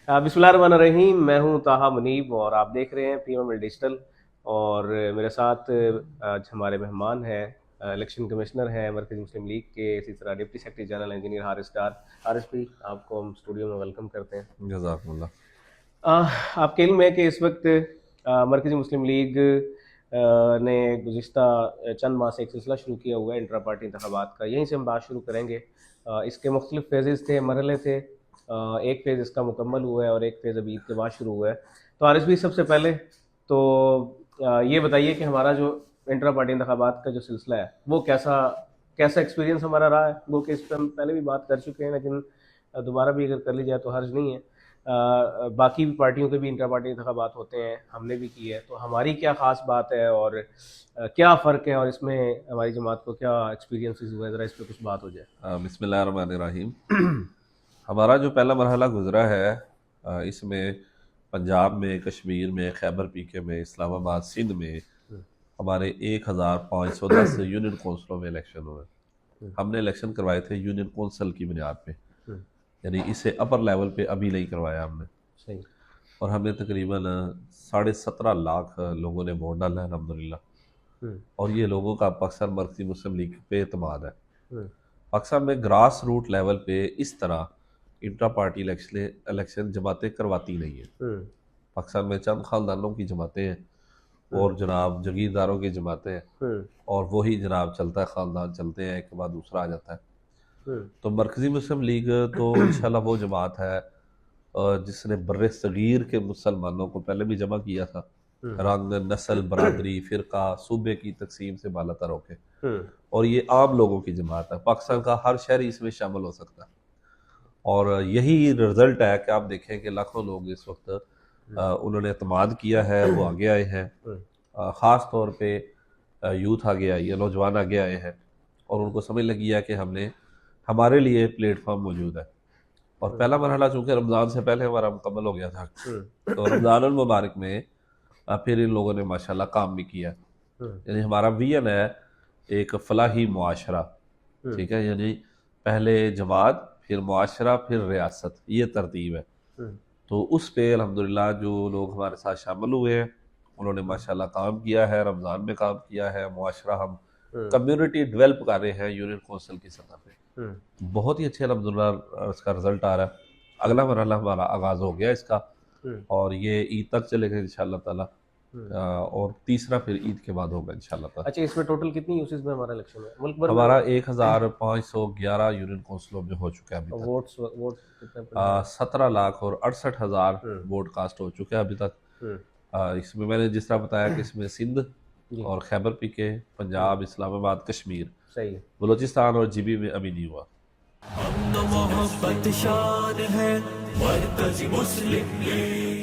बिस्मिल्लाहिर्रहमानिर्रहीम। मैं हूं ताहा मुनीब और आप देख रहे हैं PML डिजिटल। और मेरे साथ आज हमारे मेहमान हैं इलेक्शन कमिश्नर हैं मरकज़ी मुस्लिम लीग के, इसी तरह deputy secretary general engineer Haris Dar. Haris भाई, आपको हम स्टूडियो में वेलकम करते हैं। जज़ाकुमुल्लाह। आपके इल्म है कि इस वक्त मरकज़ी मुस्लिम लीग ने गुज़िश्ता चंद माह से एक सिलसिला शुरू किया हुआ है इंट्रा पार्टी इंतखाबात का। यहीं से हम बात शुरू करेंगे। इसके मुख्तलिफ फेजेज़ थे, मरहले थे। एक फ़ेज़ इसका मुकम्मल हुआ है और एक फ़ेज़ अभी ईद के बाद शुरू हुआ है। तो हारिस भाई, सबसे पहले तो ये बताइए कि हमारा जो इंट्रा पार्टी इंतखाबात का जो सिलसिला है वो कैसा कैसा एक्सपीरियंस हमारा रहा है। वो कि इस पर हम पहले भी बात कर चुके हैं, लेकिन दोबारा भी अगर कर ली जाए तो हर्ज नहीं है। बाकी भी पार्टियों के भी इंट्रा पार्टी इंतखाबात होते हैं, हमने भी की है, तो हमारी क्या ख़ास बात है और क्या फ़र्क है और इसमें हमारी जमात को क्या एक्सपीरियंसेस हुआ है, ज़रा इस पर कुछ बात हो जाए। बिस्मिल्लाहिर्रहमानिर्रहीम। हमारा जो पहला मरहला गुजरा है इसमें पंजाब में, कश्मीर में, खैबर पीके में, इस्लामाबाद, सिंध में हमारे 1510 यूनियन कौंसलों में इलेक्शन हुए। हमने इलेक्शन करवाए थे यूनियन कौंसल की बुनियाद पे, यानी इसे अपर लेवल पे अभी नहीं करवाया हमने। सही। और हमने तकरीबन 17.5 लाख लोगों ने वोट डाला है अल्हम्दुलिल्लाह। और ये लोगों का पाकिस्तान मरकज़ी मुस्लिम लीग पे एतमाद है। पाकिस्तान में ग्रास रूट लेवल पे इस तरह इंट्रा पार्टी इलेक्शन जमातें करवाती नहीं है। पाकिस्तान में चंद खानदानों की जमातें हैं और जनाब जगीरदारों की जमातें हैं, और वही जनाब चलता है, खानदान चलते हैं, एक के बाद दूसरा आ जाता है। तो मरकज़ी मुस्लिम लीग तो इंशाल्लाह वो जमात है जिसने बर्रे सगीर के मुसलमानों को पहले भी जमा किया था, रंग, नस्ल, बरादरी, फ़िरका, सूबे की तकसीम से बालातर होके। और ये आम लोगों की जमात है, पाकिस्तान का हर शहरी इसमें शामिल हो सकता है। और यही रिज़ल्ट है कि आप देखें कि लाखों लोग इस वक्त उन्होंने एतमाद किया है, वो आगे आए हैं। ख़ास तौर पे यूथ आगे आई है, नौजवान आगे आए हैं, और उनको समझ लगी है कि हमारे लिए प्लेटफॉर्म मौजूद है। और पहला मरहला चूँकि रमज़ान से पहले हमारा मुकम्मल हो गया था, तो रमज़ान अल मुबारक में फिर इन लोगों ने माशाल्लाह काम भी किया। यानी हमारा विजन है एक फलाही मुआशरा, ठीक है, यानी पहले जमात, फिर मुआशरा, फिर रियासत, ये तरतीब है। तो उस पे अल्हम्दुलिल्लाह जो लोग हमारे साथ शामिल हुए हैं उन्होंने माशाल्लाह काम किया है, रमज़ान में काम किया है। मुआशरा हम कम्युनिटी डेवलप कर रहे हैं यूनियन कौंसिल की सतह पे, बहुत ही अच्छे अल्हम्दुलिल्लाह इसका रिजल्ट आ रहा है। अगला मरहला हमारा आगाज़ हो गया इसका, और ये ईद तक चलेगा इंशाअल्लाह ताला, और तीसरा फिर ईद के बाद होगा इंशाअल्लाह ताला। अच्छा, इसमें टोटल कितनी यूसेज में हमारा इलेक्शन है मुल्क भर में? हमारा 1511 यूनियन कौंसिलों में हो चुका है अभी तक। वोट कितने? 17 लाख और 68,000 वोट कास्ट हो चुके हैं अभी तक। इसमें मैंने जिस तरह बताया कि इसमें सिंध और खैबर पीके, पंजाब, इस्लामाबाद, कश्मीर, सही, बलूचिस्तान और GB में अभी नहीं हुआ। मोहब्बत शान है मरकज़ी मुस्लिम लीग।